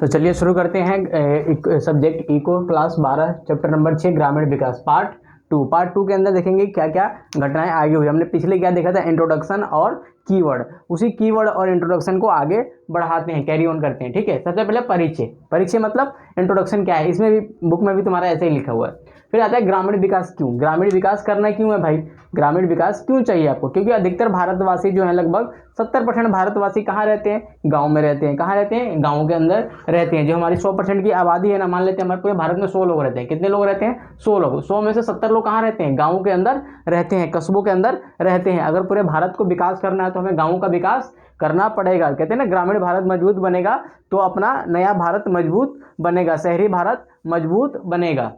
तो चलिए शुरू करते हैं subject eco class 12 chapter number 6 ग्रामीण विकास पार्ट टू के अंदर देखेंगे क्या क्या घटनाएं आगे हुई। हमने पिछले क्या देखा था, इंट्रोडक्शन और कीवर्ड। उसी कीवर्ड और इंट्रोडक्शन को आगे बढ़ाते हैं, कैरी ऑन करते हैं। ठीक है, सबसे पहले परिचय मतलब इंट्रोडक्शन क्या है, इसमें भी बुक में भी तुम्हारा ऐसे ही लिखा हुआ है। फिर आता है ग्रामीण विकास। क्यों ग्रामीण विकास करना क्यों है भाई, ग्रामीण विकास क्यों चाहिए आपको? क्योंकि अधिकतर भारतवासी जो है, लगभग 70% भारतवासी कहाँ रहते हैं? गांव में रहते हैं। कहाँ रहते हैं? गांव के अंदर रहते हैं। जो हमारी 100% की आबादी है ना, मान लेते हैं हमारे पूरे भारत में 100 लोग रहते हैं। कितने लोग रहते हैं? 100 लोग। 100 में से 70 लोग कहाँ रहते हैं? गाँव के अंदर रहते हैं, कस्बों के अंदर रहते हैं। अगर पूरे भारत को विकास करना है तो हमें गाँव का विकास करना पड़ेगा। कहते हैं ना, ग्रामीण भारत मजबूत बनेगा तो अपना नया भारत मजबूत बनेगा, शहरी भारत मजबूत बनेगा।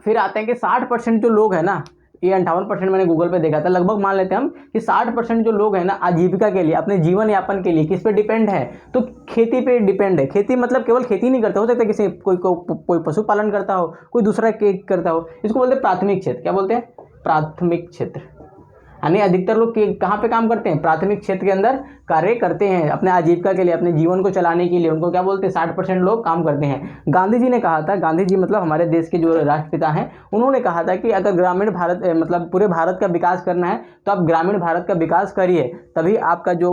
फिर आते हैं कि 60% जो लोग हैं ना, ये 58% मैंने गूगल पे देखा था, लगभग मान लेते हैं हम कि 60% जो लोग हैं ना, आजीविका के लिए, अपने जीवन यापन के लिए किस पे डिपेंड है? तो खेती पे डिपेंड है। खेती मतलब केवल खेती नहीं करते, हो सकता है किसी कोई पशुपालन करता हो, कोई दूसरा करता हो। इसको बोलते हैं प्राथमिक क्षेत्र। क्या बोलते हैं? प्राथमिक क्षेत्र। यानी अधिकतर लोग कहाँ पे काम करते हैं? प्राथमिक क्षेत्र के अंदर कार्य करते हैं, अपने आजीविका के लिए, अपने जीवन को चलाने के लिए। उनको क्या बोलते हैं? 60% लोग काम करते हैं। गांधी जी ने कहा था, गांधी जी मतलब हमारे देश के जो राष्ट्रपिता हैं, उन्होंने कहा था कि अगर ग्रामीण भारत मतलब पूरे भारत का विकास करना है तो आप ग्रामीण भारत का विकास करिए, तभी आपका जो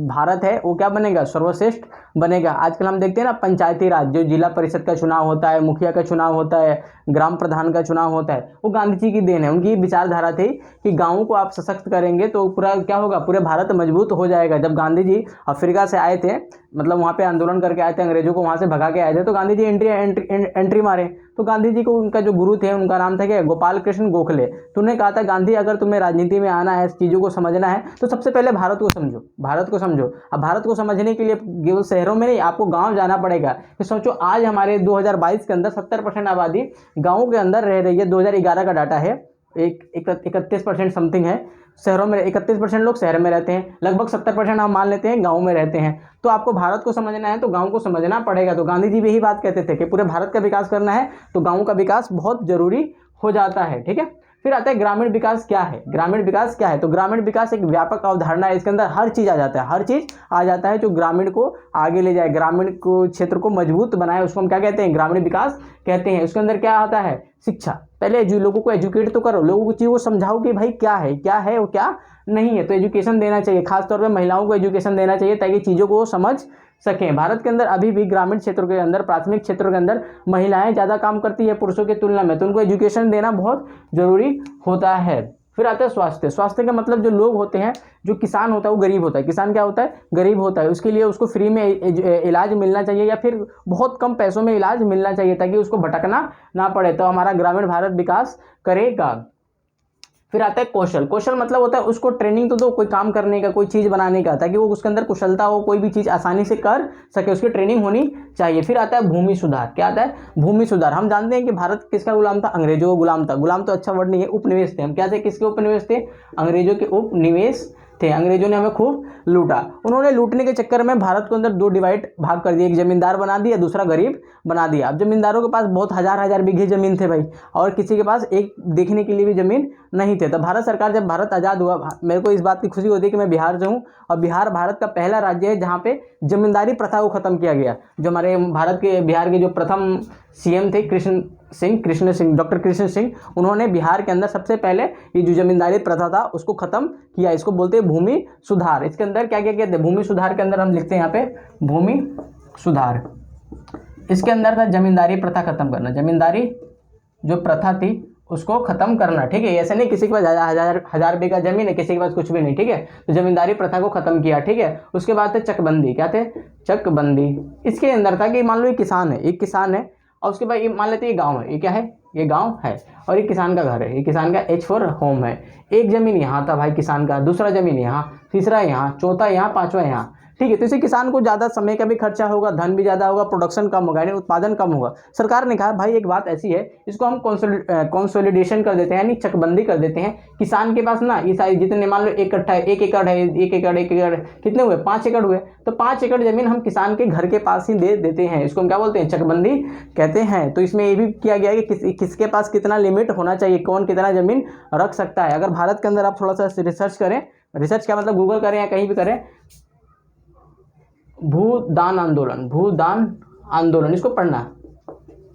भारत है वो क्या बनेगा? सर्वश्रेष्ठ बनेगा। आजकल हम देखते हैं ना, पंचायती राज, जो जिला परिषद का चुनाव होता है, मुखिया का चुनाव होता है, ग्राम प्रधान का चुनाव होता है, वो गांधी जी की देन है। उनकी विचारधारा थी कि गाँव को आप सशक्त करेंगे तो पूरा क्या होगा? पूरे भारत मजबूत हो जाएगा। जब गांधी जी अफ्रीका से आए थे, मतलब वहाँ पे आंदोलन करके आए थे, अंग्रेजों को वहाँ से भगा के आए थे, तो गांधी जी एंट्री मारे। तो गांधी जी को उनका जो गुरु थे, उनका नाम था क्या? गोपाल कृष्ण गोखले। तो उन्होंने कहा था, गांधी अगर तुम्हें राजनीति में आना है, चीज़ों को समझना है, तो सबसे पहले भारत को समझो, भारत को समझो। अब भारत को समझने के लिए केवल शहरों में नहीं, आपको गाँव जाना पड़ेगा। तो सोचो, आज हमारे 2022 के अंदर 70% आबादी गाँव के अंदर रह रही है। 2011 का डाटा है, 31% समथिंग है। शहरों में 31% लोग शहर में रहते हैं, लगभग 70% हम मान लेते हैं गांव में रहते हैं। तो आपको भारत को समझना है तो गांव को समझना पड़ेगा। तो गांधी जी भी यही बात कहते थे कि पूरे भारत का विकास करना है तो गांव का विकास बहुत जरूरी हो जाता है। ठीक है, फिर आता है ग्रामीण विकास क्या है। ग्रामीण विकास क्या है? तो ग्रामीण विकास एक व्यापक अवधारणा है, इसके अंदर हर चीज़ आ जाता है, हर चीज़ आ जाता है जो ग्रामीण को आगे ले जाए, ग्रामीण को क्षेत्र को मजबूत बनाए, उसको हम क्या कहते हैं? ग्रामीण विकास कहते हैं। उसके अंदर क्या आता है? शिक्षा। पहले लोगों को एजुकेट तो करो, लोगों को चीज़ को समझाओ कि भाई क्या है और क्या नहीं है। तो एजुकेशन देना चाहिए, खासतौर पर महिलाओं को एजुकेशन देना चाहिए ताकि चीज़ों को वो समझ सकें। भारत के अंदर अभी भी ग्रामीण क्षेत्रों के अंदर, प्राथमिक क्षेत्रों के अंदर महिलाएं ज़्यादा काम करती है पुरुषों की तुलना में, तो उनको एजुकेशन देना बहुत ज़रूरी होता है। फिर आता है स्वास्थ्य। स्वास्थ्य का मतलब जो लोग होते हैं, जो किसान होता है वो गरीब होता है। किसान क्या होता है? गरीब होता है। उसके लिए उसको फ्री में इलाज मिलना चाहिए या फिर बहुत कम पैसों में इलाज मिलना चाहिए ताकि उसको भटकना ना पड़े। तो हमारा ग्रामीण भारत विकास करेगा। फिर आता है कौशल। कौशल मतलब होता है उसको ट्रेनिंग तो दो, कोई काम करने का, कोई चीज़ बनाने का, ताकि वो उसके अंदर कुशलता हो, कोई भी चीज़ आसानी से कर सके, उसकी ट्रेनिंग होनी चाहिए। फिर आता है भूमि सुधार। क्या आता है? भूमि सुधार। हम जानते हैं कि भारत किसका गुलाम था? अंग्रेजों का गुलाम था। गुलाम तो अच्छा वर्ड नहीं है, उपनिवेश थे हम। क्या थे? किसके उपनिवेश थे? अंग्रेजों के उपनिवेश थे। अंग्रेजों ने हमें खूब लूटा। उन्होंने लूटने के चक्कर में भारत को अंदर दो भाग कर दिया, एक जमींदार बना दिया, दूसरा गरीब बना दिया। अब जमींदारों के पास बहुत हजार बीघे जमीन थे भाई, और किसी के पास एक देखने के लिए भी जमीन नहीं थे। तो भारत सरकार, जब भारत आज़ाद हुआ, मेरे को इस बात की खुशी होती है कि मैं बिहार से हूँ, और बिहार भारत का पहला राज्य है जहाँ पे जमींदारी प्रथा को ख़त्म किया गया। जो हमारे भारत के बिहार के जो प्रथम सीएम थे, डॉक्टर कृष्ण सिंह, उन्होंने बिहार के अंदर सबसे पहले ये जो जमींदारी प्रथा था उसको खत्म किया। इसको बोलते हैं भूमि सुधार। इसके अंदर क्या क्या कहते हैं? भूमि सुधार के अंदर हम लिखते हैं यहाँ पे भूमि सुधार। इसके अंदर था जमींदारी प्रथा खत्म करना, जमींदारी जो प्रथा थी उसको खत्म करना। ठीक है, ऐसा नहीं किसी के पास हजार बीघा जमीन है, किसी के पास कुछ भी नहीं। ठीक है, तो जमींदारी प्रथा को खत्म किया। ठीक है, उसके बाद थे चकबंदी। क्या थे? चकबंदी। इसके अंदर था कि मान लो एक किसान है और उसके बाद ये मान लेते हैं ये गांव है। ये क्या है? ये गांव है, और ये किसान का घर है, ये किसान का H फॉर होम है। एक जमीन यहाँ था भाई किसान का, दूसरा जमीन यहाँ, तीसरा यहाँ, चौथा यहाँ, पांचवा यहाँ। ठीक है, तो इसे किसान को ज़्यादा समय का भी खर्चा होगा, धन भी ज़्यादा होगा, प्रोडक्शन कम होगा, यानी उत्पादन कम होगा। सरकार ने कहा भाई एक बात ऐसी है, इसको हम कंसोलिडेशन कर देते हैं, यानी चकबंदी कर देते हैं। किसान के पास ना ये सारी जितने, मान लो एक एकड़ है, एक एकड़ कितने हुए? 5 एकड़ हुए। तो 5 एकड़ जमीन हम किसान के घर के पास ही दे देते हैं। इसको हम क्या बोलते हैं? चकबंदी कहते हैं। तो इसमें ये भी किया गया है कि किसके पास कितना लिमिट होना चाहिए, कौन कितना जमीन रख सकता है। अगर भारत के अंदर आप थोड़ा सा रिसर्च करें, रिसर्च क्या मतलब गूगल करें या कहीं भी करें, भूदान आंदोलन, भूदान आंदोलन, इसको पढ़ना,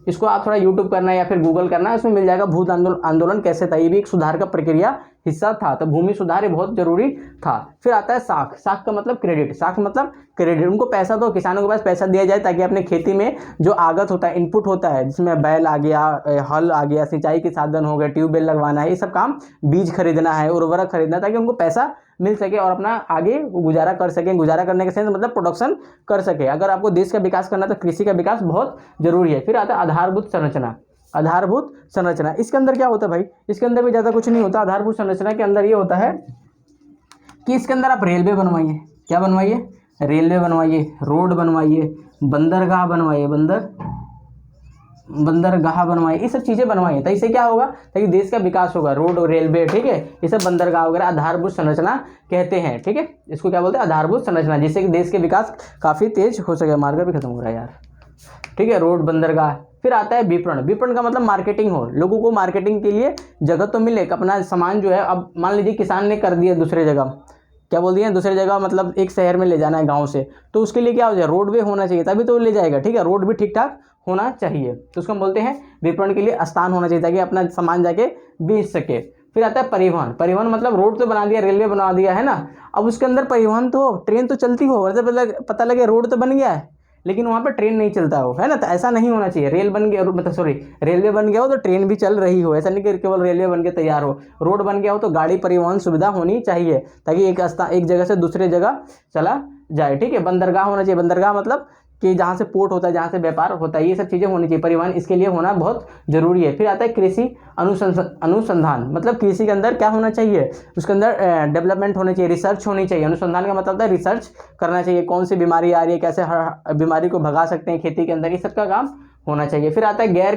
इसको आप थोड़ा यूट्यूब करना या फिर गूगल करना, इसमें मिल जाएगा भूत आंदोलन कैसे था। ये भी एक सुधार का प्रक्रिया हिस्सा था, तो भूमि सुधार ये बहुत जरूरी था। फिर आता है साख, साख का मतलब क्रेडिट, साख मतलब क्रेडिट, उनको पैसा दो, किसानों के पास पैसा दिया जाए ताकि अपने खेती में जो आगत होता है, इनपुट होता है, जिसमें बैल आ गया, हल आ गया, सिंचाई के साधन हो गए, ट्यूबवेल लगवाना है, ये सब काम, बीज खरीदना है, उर्वरक खरीदना है, ताकि उनको पैसा मिल सके और अपना आगे गुजारा कर सकें। गुजारा करने के सेंस मतलब प्रोडक्शन कर सके। अगर आपको देश का विकास करना है तो कृषि का विकास बहुत जरूरी है। फिर आता है आधारभूत संरचना, आधारभूत संरचना, इसके अंदर क्या होता है भाई, इसके अंदर भी ज़्यादा कुछ नहीं होता। आधारभूत संरचना के अंदर ये होता है कि इसके अंदर आप रेलवे बनवाइए, क्या बनवाइए, रेलवे बनवाइए, रोड बनवाइए, बंदरगाह बनवाइए, बंदरगाह बनवाइए, ये सब चीज़ें बनवाइए। तो इससे क्या होगा, ताकि देश का विकास होगा, रोड और रेलवे, ठीक है, ये सब बंदरगाह वगैरह आधारभूत संरचना कहते हैं, ठीक है, इसको क्या बोलते हैं, आधारभूत संरचना, जिससे कि देश के विकास काफ़ी तेज हो सके। मार्कर भी खत्म हो रहा है यार, ठीक है, रोड, बंदरगाह। फिर आता है विपणन, विपणन का मतलब मार्केटिंग हो, लोगों को मार्केटिंग के लिए जगह तो मिले, अपना सामान जो है, अब मान लीजिए किसान ने कर दिया दूसरे जगह, क्या बोल दिया, दूसरी जगह मतलब एक शहर में ले जाना है गांव से, तो उसके लिए क्या हो जाए, रोडवे होना चाहिए, तभी तो ले जाएगा, ठीक है, रोड भी ठीक ठाक होना चाहिए, तो उसको हम बोलते हैं विपणन के लिए स्थान होना चाहिए, ताकि अपना सामान जाके बेच सके। फिर आता है परिवहन, परिवहन मतलब रोड तो बना दिया, रेलवे बना दिया है ना, अब उसके अंदर परिवहन तो ट्रेन तो चलती हो, वैसे पता लगे रोड तो बन गया है लेकिन वहाँ पर ट्रेन नहीं चलता हो, है ना, तो ऐसा नहीं होना चाहिए। रेल बन गया, मतलब सॉरी, रेलवे बन गया हो तो ट्रेन भी चल रही हो, ऐसा नहीं कि केवल रेलवे बन के तैयार हो। रोड बन गया हो तो गाड़ी परिवहन सुविधा होनी चाहिए, ताकि एक जगह से दूसरे जगह चला जाए, ठीक है। बंदरगाह होना चाहिए, बंदरगाह मतलब कि जहाँ से पोर्ट होता है, जहाँ से व्यापार होता है, ये सब चीज़ें होनी चाहिए, परिवहन इसके लिए होना बहुत जरूरी है। फिर आता है कृषि अनुसंधान, मतलब कृषि के अंदर क्या होना चाहिए, उसके अंदर डेवलपमेंट होनी चाहिए, रिसर्च होनी चाहिए। अनुसंधान का मतलब है रिसर्च करना चाहिए, कौन सी बीमारी आ रही है, कैसे हर बीमारी को भगा सकते हैं खेती के अंदर, ये सब का काम होना चाहिए। फिर आता है गैर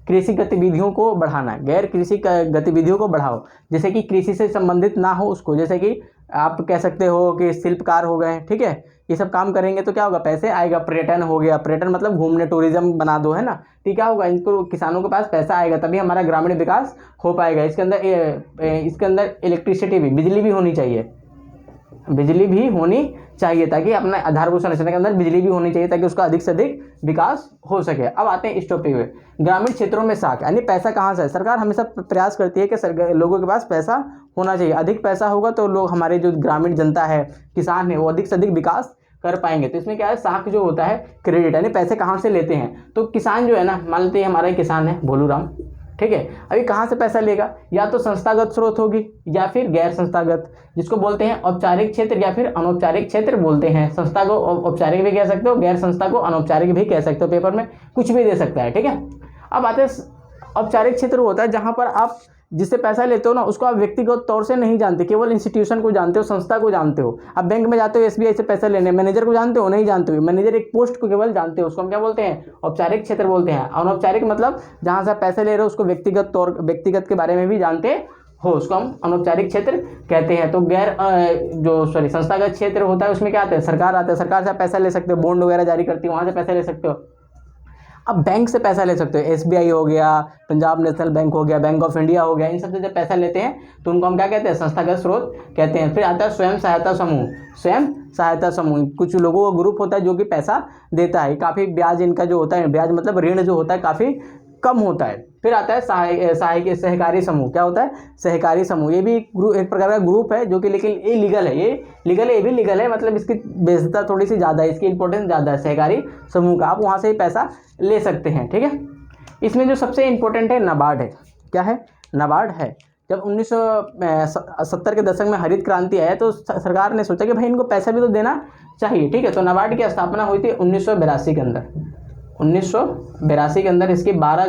कृषि गतिविधियों को बढ़ाना, गैर कृषि गतिविधियों को बढ़ाओ, जैसे कि कृषि से संबंधित ना हो उसको, जैसे कि आप कह सकते हो कि शिल्पकार हो गए, ठीक है, ये सब काम करेंगे तो क्या होगा, पैसे आएगा। पर्यटन हो गया, पर्यटन मतलब घूमने, टूरिज्म बना दो, है ना, तो क्या होगा, इनको किसानों के पास पैसा आएगा, तभी हमारा ग्रामीण विकास हो पाएगा। इसके अंदर इलेक्ट्रिसिटी भी, बिजली भी होनी चाहिए, बिजली भी होनी चाहिए, ताकि अपना आधारभूत संरचना के अंदर बिजली भी होनी चाहिए, ताकि उसका अधिक से अधिक विकास हो सके। अब आते हैं इस टॉपिक में, ग्रामीण क्षेत्रों में साख, यानी पैसा कहाँ से है। सरकार हमेशा प्रयास करती है कि लोगों के पास पैसा होना चाहिए, अधिक पैसा होगा तो लोग, हमारे जो ग्रामीण जनता है, किसान है, वो अधिक से अधिक विकास कर पाएंगे। तो इसमें क्या है, साख जो होता है क्रेडिट, यानी पैसे कहाँ से लेते हैं। तो किसान जो है ना, मान लेते हैं हमारा एक किसान है भोलू राम, ठीक है, अभी कहाँ से पैसा लेगा, या तो संस्थागत स्रोत होगी या फिर गैर संस्थागत, जिसको बोलते हैं औपचारिक क्षेत्र या फिर अनौपचारिक क्षेत्र बोलते हैं। संस्था को औपचारिक भी कह सकते हो, गैर संस्था को अनौपचारिक भी कह सकते हो, पेपर में कुछ भी दे सकता है, ठीक है। अब आते हैं औपचारिक क्षेत्र, होता है जहाँ पर आप जिससे पैसा लेते हो ना, उसको आप व्यक्तिगत तौर से नहीं जानते, केवल इंस्टीट्यूशन को जानते हो, संस्था को जानते हो। आप बैंक में जाते हो, एसबीआई से पैसा लेने, मैनेजर को जानते हो, नहीं जानते हो, मैनेजर एक पोस्ट को केवल जानते हो, उसको हम क्या बोलते हैं, औपचारिक क्षेत्र बोलते हैं। अनौपचारिक मतलब जहाँ से आप पैसे ले रहे हो, उसको व्यक्तिगत के बारे में भी जानते हो, उसको हम अनौपचारिक क्षेत्र कहते हैं। तो संस्थागत क्षेत्र होता है, उसमें क्या आता है, सरकार आता है, सरकार से आप पैसा ले सकते हो, बॉन्ड वगैरह जारी करती है, वहाँ से पैसा ले सकते हो। अब बैंक से पैसा ले सकते हो, एसबीआई हो गया, पंजाब नेशनल बैंक हो गया, बैंक ऑफ इंडिया हो गया, इन सब से जब पैसा लेते हैं तो उनको हम क्या कहते हैं, संस्थागत स्रोत कहते हैं। फिर आता है स्वयं सहायता समूह, स्वयं सहायता समूह, कुछ लोगों का ग्रुप होता है जो कि पैसा देता है, काफ़ी ब्याज इनका जो होता है, ब्याज मतलब ऋण जो होता है काफ़ी कम होता है। फिर आता है सहकारी समूह, क्या होता है, सहकारी समूह, ये भी एक प्रकार का ग्रुप है जो कि, लेकिन ये लीगल है, ये भी लीगल है, मतलब इसकी वैधता थोड़ी सी ज़्यादा है, इसकी इंपॉर्टेंस ज़्यादा है सहकारी समूह का, आप वहाँ से ही पैसा ले सकते हैं, ठीक है। इसमें जो सबसे इंपॉर्टेंट है नाबार्ड है, क्या है, नाबार्ड है। जब 1970 के दशक में हरित क्रांति आया तो सरकार ने सोचा कि भाई इनको पैसा भी तो देना चाहिए, ठीक है। तो नाबार्ड की स्थापना हुई थी 1982 के अंदर, 1982 के अंदर इसकी 12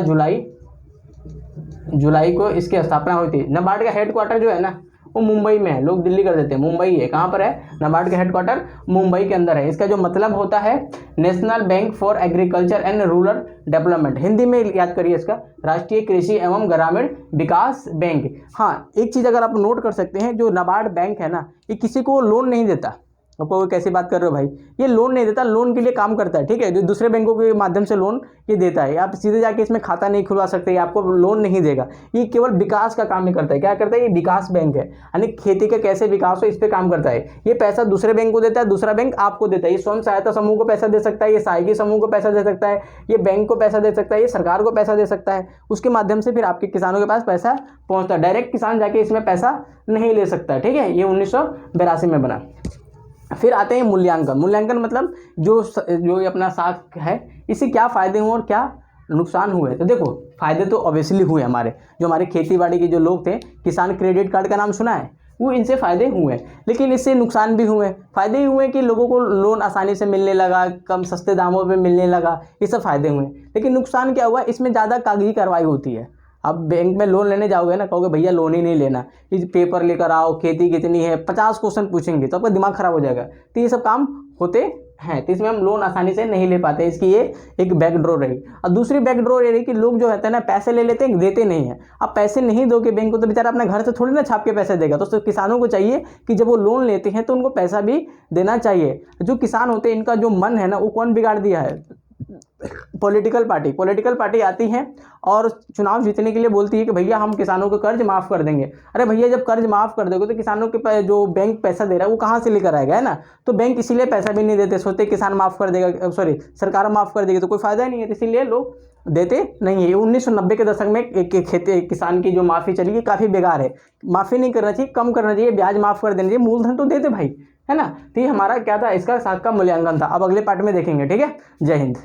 जुलाई को इसकी स्थापना हुई थी। नाबार्ड का हेडक्वार्टर जो है ना, वो मुंबई में है, लोग दिल्ली कर देते हैं, मुंबई है। कहाँ पर है, नाबार्ड का हेडक्वार्टर मुंबई के अंदर है। इसका जो मतलब होता है national bank for agriculture and rural development, Hindi में याद करिए इसका, राष्ट्रीय कृषि एवं ग्रामीण विकास बैंक। हाँ, एक चीज़ अगर आप नोट कर सकते हैं, जो नाबार्ड बैंक है ना, ये किसी को लोन नहीं देता, आपको कैसी बात कर रहे हो भाई, ये लोन नहीं देता, लोन के लिए काम करता है, ठीक है, जो दूसरे बैंकों के माध्यम से लोन ये देता है। आप सीधे जाके इसमें खाता नहीं खुलवा सकते, आपको लोन नहीं देगा, ये केवल विकास का काम ही करता है। क्या करता है, ये विकास बैंक है, यानी खेती का कैसे विकास हो इस पर काम करता है। ये पैसा दूसरे बैंक को देता है, दूसरा बैंक आपको देता है। ये स्वयं सहायता समूह को पैसा दे सकता है, ये सहायकी समूह को पैसा दे सकता है, ये बैंक को पैसा दे सकता है, ये सरकार को पैसा दे सकता है। उसके माध्यम से फिर आपके किसानों के पास पैसा पहुंचता है, डायरेक्ट किसान जाके इसमें पैसा नहीं ले सकता है, ठीक है। ये 1982 में बना। फिर आते हैं मूल्यांकन। मूल्यांकन मतलब जो ये अपना साख है, इससे क्या फ़ायदे हुए और क्या नुकसान हुए। तो देखो, फ़ायदे तो ऑब्वियसली हुए हमारे, जो हमारे खेती बाड़ी के जो लोग थे, किसान क्रेडिट कार्ड का नाम सुना है, वो इनसे फ़ायदे हुए, लेकिन इससे नुकसान भी हुए। फ़ायदे ही हुए कि लोगों को लोन आसानी से मिलने लगा, कम सस्ते दामों पे मिलने लगा, ये सब फ़ायदे हुए। लेकिन नुकसान क्या हुआ, इसमें ज़्यादा कागजी कार्रवाई होती है। अब बैंक में लोन लेने जाओगे ना, कहोगे भैया लोन ही नहीं लेना, इस पेपर लेकर आओ, खेती कितनी है, 50 क्वेश्चन पूछेंगे, तो आपका दिमाग खराब हो जाएगा। तो ये सब काम होते हैं, तो इसमें हम लोन आसानी से नहीं ले पाते। इसकी ये एक बैकडोर रही। और दूसरी बैकडोर ये रही कि लोग जो होते हैं ना, पैसे ले लेते हैं, देते नहीं हैं। अब पैसे नहीं दोगे बैंक को, तो बेचारा अपने घर से थोड़ी ना छाप के पैसे देगा। तो किसानों को चाहिए कि जब वो लोन लेते हैं तो उनको पैसा भी देना चाहिए। जो किसान होते हैं, इनका जो मन है ना, वो कौन बिगाड़ दिया है, पॉलिटिकल पार्टी आती है और चुनाव जीतने के लिए बोलती है कि भैया हम किसानों को कर्ज माफ़ कर देंगे। अरे भैया, जब कर्ज माफ़ कर दोगे तो किसानों के जो बैंक पैसा दे रहा है वो कहाँ से लेकर आएगा, है ना। तो बैंक इसीलिए पैसा भी नहीं देते, सोचते किसान माफ़ कर देगा, सॉरी सरकार माफ़ कर देगी तो कोई फ़ायदा ही नहीं है, इसीलिए लोग देते नहीं है। 1990 के दशक में एक खेती किसान की जो माफ़ी चली, काफ़ी बेकार है। माफ़ी नहीं करना चाहिए, कम करना चाहिए, ब्याज माफ़ कर देना चाहिए, मूलधन तो देते भाई, है ना। तो ये हमारा क्या था, इसका साख का मूल्यांकन था। अब अगले पार्ट में देखेंगे, ठीक है। जय हिंद।